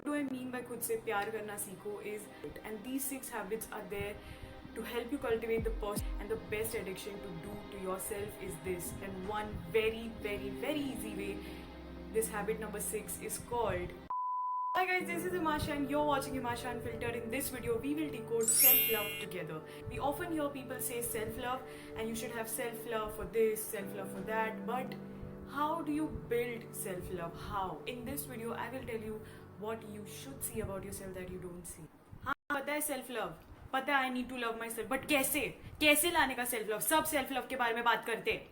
do I mean by खुद से प्यार करना सीखो is, and these 6 habits are there to help you cultivate the person, and the best addiction to do to yourself is this. And one very easy way, this habit number 6 is called. Hi guys, this is Himasha and you're watching Himasha Unfiltered. In this video, we will decode self-love together. We often hear people say self-love and you should have self-love for this, self-love for that, but how do you build self-love? How? In this video, I will tell you what you should see about yourself that you don't see. हाँ पता है self-love, पता है I need to love myself, but कैसे लाने का self-love? सब self-love के बारे में बात करते हैं.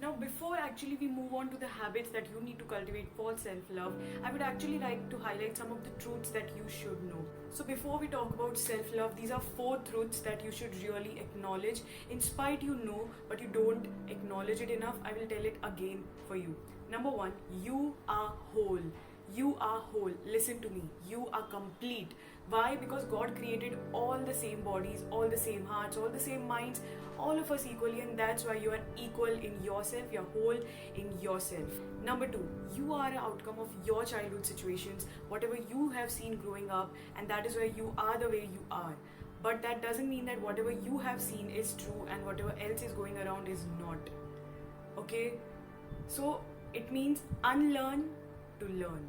Now, before actually we move on to the habits that you need to cultivate for self-love, I would actually like to highlight some of the truths that you should know. So before we talk about self-love, these are 4 truths that you should really acknowledge. In spite you know, but you don't acknowledge it enough, I will tell it again for you. Number 1, you are whole. You are whole. Listen to me. You are complete. Why? Because God created all the same bodies, all the same hearts, all the same minds, all of us equally, and that's why you are equal in yourself. You're whole in yourself. Number 2, you are an outcome of your childhood situations, whatever you have seen growing up, and that is why you are the way you are. But that doesn't mean that whatever you have seen is true and whatever else is going around is not. Okay? So it means unlearn to learn.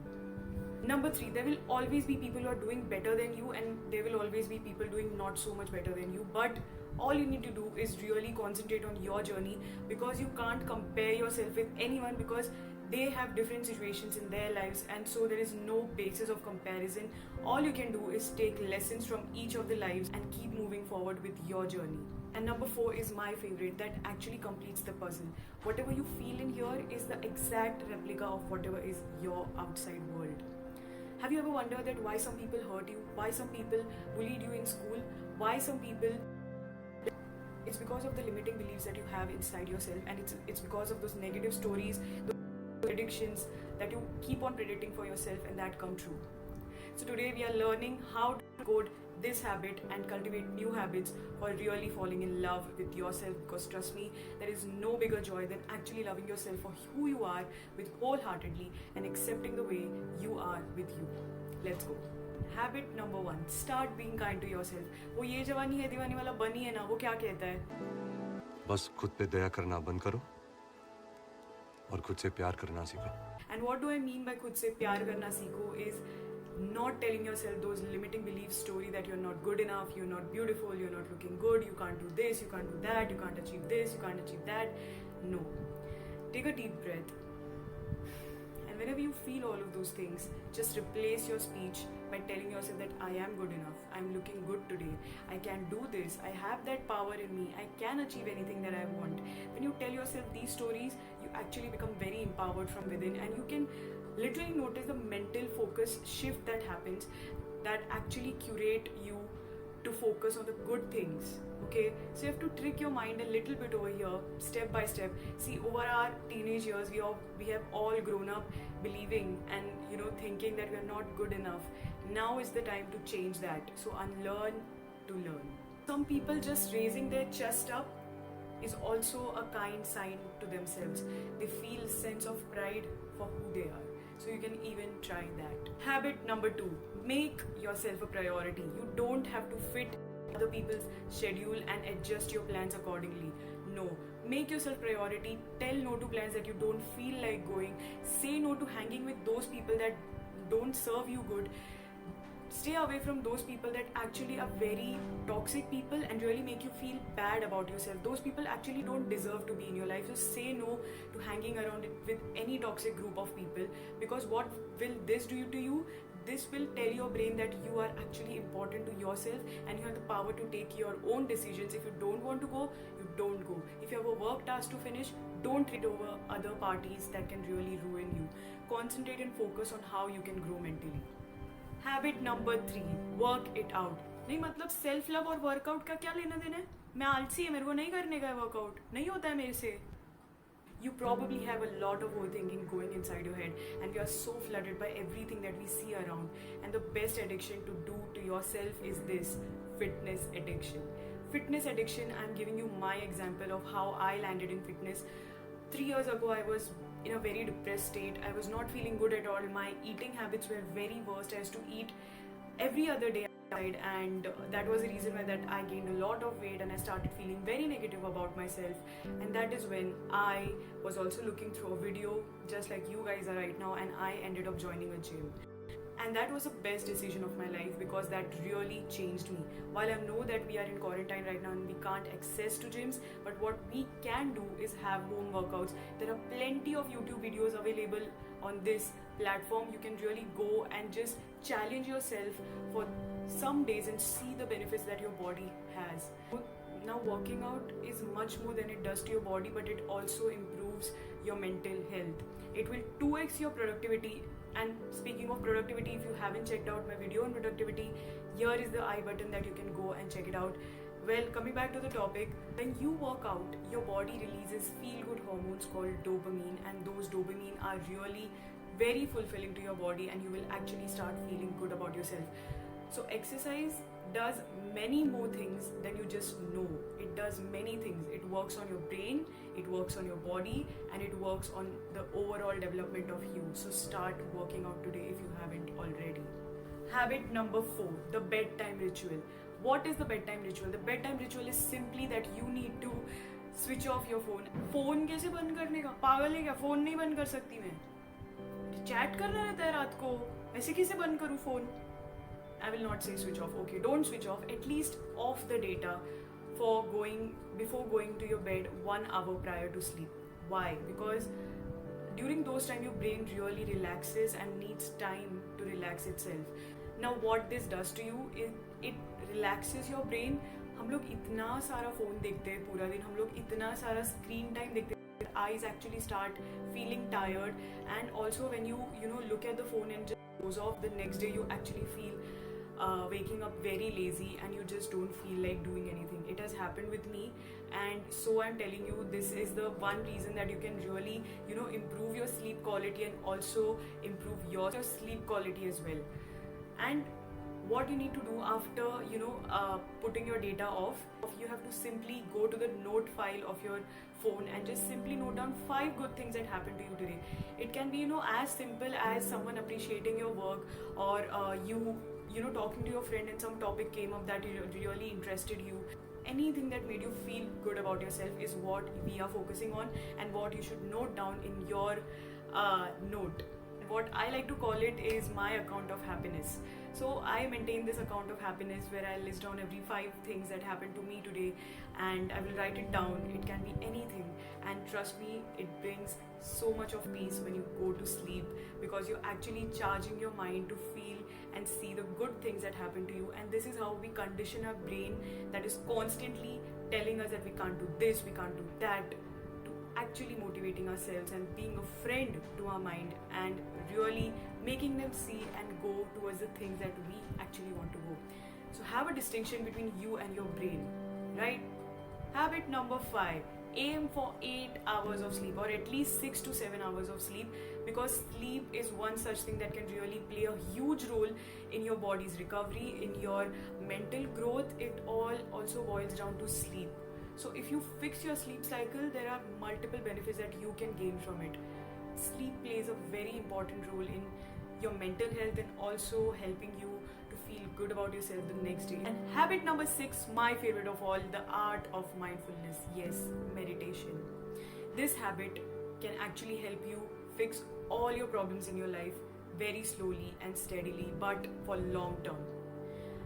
Number 3, there will always be people who are doing better than you, and there will always be people doing not so much better than you, but all you need to do is really concentrate on your journey, because you can't compare yourself with anyone, because they have different situations in their lives, and so there is no basis of comparison. All you can do is take lessons from each of the lives and keep moving forward with your journey. And number 4 is my favorite, that actually completes the puzzle. Whatever you feel in here is the exact replica of whatever is your outside world. Have you ever wondered that why some people hurt you, why some people bullied you in school, why some people... It's because of the limiting beliefs that you have inside yourself, and it's because of those negative stories, those predictions that you keep on predicting for yourself and that come true. So today we are learning how to code this habit and cultivate new habits for really falling in love with yourself, because trust me, there is no bigger joy than actually loving yourself for who you are with wholeheartedly and accepting the way you are with you. Let's go. Habit number 1, start being kind to yourself. वो ये जवानी है दीवानी वाला बनी है ना, वो क्या कहता है? बस खुद पे दया करना बंद करो और खुद से प्यार करना सीखो. And what do I mean by खुद से प्यार करना सीखो is not telling yourself those limiting beliefs story that you're not good enough, you're not beautiful, you're not looking good, you can't do this, you can't do that, you can't achieve this, you can't achieve that. No. Take a deep breath. And whenever you feel all of those things, just replace your speech by telling yourself that I am good enough, I'm looking good today, I can do this, I have that power in me, I can achieve anything that I want. When you tell yourself these stories, you actually become very empowered from within, and you can literally notice the mental focus shift that happens, that actually curate you to focus on the good things. Okay, so you have to trick your mind a little bit over here, step by step. See, over our teenage years, we have all grown up believing and thinking that we are not good enough. Now is the time to change that. So unlearn to learn. Some people just raising their chest up is also a kind sign to themselves. They feel a sense of pride for who they are. So you can even try that. Habit number 2, make yourself a priority. You don't have to fit other people's schedule and adjust your plans accordingly. No, make yourself priority. Tell no to plans that you don't feel like going. Say no to hanging with those people that don't serve you good. Stay away from those people that actually are very toxic people and really make you feel bad about yourself. Those people actually don't deserve to be in your life. So say no to hanging around with any toxic group of people, because what will this do to you? This will tell your brain that you are actually important to yourself and you have the power to take your own decisions. If you don't want to go, you don't go. If you have a work task to finish, don't treat over other parties that can really ruin you. Concentrate and focus on how you can grow mentally. Habit number 3, work it out. नहीं मतलब self love और workout का क्या लेना देना है? मैं आलसी है, मेरे को नहीं करने का है वर्कआउट, नहीं होता है मेरे से. You probably have a lot of overthinking going inside your head, and you are so flooded by everything that we see around. And the best addiction to do to yourself is this: fitness addiction. Fitness addiction, I'm giving you my example of how I landed in fitness. 3 years ago, I was in a very depressed state. I was not feeling good at all. My eating habits were very worst. I used to eat every other day outside, and that was the reason why that I gained a lot of weight and I started feeling very negative about myself. And that is when I was also looking through a video just like you guys are right now, and I ended up joining a gym. And that was the best decision of my life because that really changed me. While I know that we are in quarantine right now and we can't access to gyms, but what we can do is have home workouts. There are plenty of YouTube videos available on this platform. You can really go and just challenge yourself for some days and see the benefits that your body has. Now, working out is much more than it does to your body, but it also improves your mental health. It will 2x your productivity. And speaking of productivity, if you haven't checked out my video on productivity, here is the I button that you can go and check it out. Well, coming back to the topic, when you work out, your body releases feel-good hormones called dopamine, and those dopamine are really very fulfilling to your body, and you will actually start feeling good about yourself. So exercise does many more things than you just know. It does many things. It works on your brain, it works on your body, and it works on the overall development of you. So start working out today if you haven't already. Habit number 4, the bedtime ritual. What is the bedtime ritual? The bedtime ritual is simply that you need to switch off your phone. Phone कैसे बंद करने का? पागल है क्या? Phone नहीं बंद कर सकती मैं? चैट करना रहता है रात को, ऐसे कैसे बंद करूँ phone? I will not say switch off. Okay, don't switch off. At least off the data before going to your bed 1 hour prior to sleep. Why? Because during those time your brain really relaxes and needs time to relax itself. Now what this does to you is it relaxes your brain. हम लोग इतना सारा phone देखते हैं पूरा दिन, हम लोग इतना सारा स्क्रीन टाइम देखते हैं. Eyes actually start feeling tired, and also when you look at the phone and just goes off, the next day you actually feel waking up very lazy and you just don't feel like doing anything. It has happened with me, and so I'm telling you, this is the one reason that you can really improve your sleep quality and also improve your sleep quality as well. And what you need to do after putting your data off, you have to simply go to the note file of your phone and just simply note down 5 good things that happened to you today. It can be as simple as someone appreciating your work, or you talking to your friend and some topic came up that really interested you. Anything that made you feel good about yourself is what we are focusing on, and what you should note down in your note. What I like to call it is my account of happiness. So I maintain this account of happiness where I list down every 5 things that happened to me today, and I will write it down. It can be anything, and trust me, it brings so much of peace when you go to sleep, because you're actually charging your mind to feel and see the good things that happen to you. And this is how we condition our brain that is constantly telling us that we can't do this, we can't do that, actually motivating ourselves and being a friend to our mind and really making them see and go towards the things that we actually want to go. So have a distinction between you and your brain, right? Habit number 5, aim for 8 hours of sleep, or at least 6 to 7 hours of sleep, because sleep is one such thing that can really play a huge role in your body's recovery, in your mental growth. It all also boils down to sleep. So if you fix your sleep cycle, there are multiple benefits that you can gain from it. Sleep plays a very important role in your mental health and also helping you to feel good about yourself the next day. And habit number 6, my favorite of all, the art of mindfulness. Yes, meditation. This habit can actually help you fix all your problems in your life very slowly and steadily, but for long term.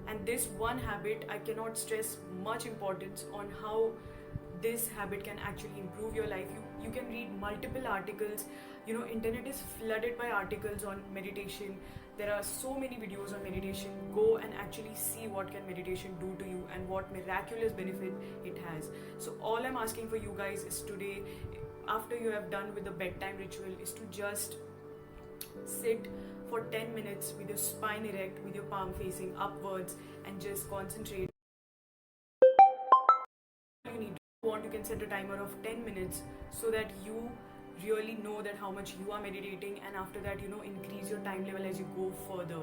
And this one habit, I cannot stress much importance on how this habit can actually improve your life. You can read multiple articles. Internet is flooded by articles on meditation. There are so many videos on meditation. Go and actually see what can meditation do to you and what miraculous benefit it has. So all I'm asking for you guys is today, after you have done with the bedtime ritual, is to just sit for 10 minutes with your spine erect, with your palm facing upwards, and just concentrate. You can set a timer of 10 minutes so that you really know that how much you are meditating, and after that increase your time level as you go further.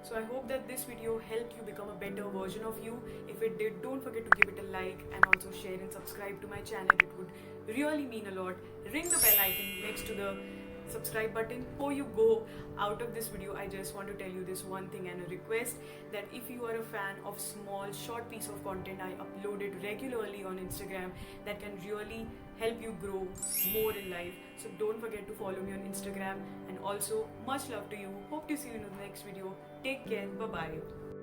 So I hope that this video helped you become a better version of you. If it did, don't forget to give it a like and also share and subscribe to my channel. It would really mean a lot. Ring the bell icon next to the subscribe button. Before you go out of this video, I just want to tell you this one thing and a request, that if you are a fan of small short piece of content I uploaded regularly on Instagram that can really help you grow more in life, so don't forget to follow me on Instagram. And also much love to you. Hope to see you in the next video. Take care. Bye bye.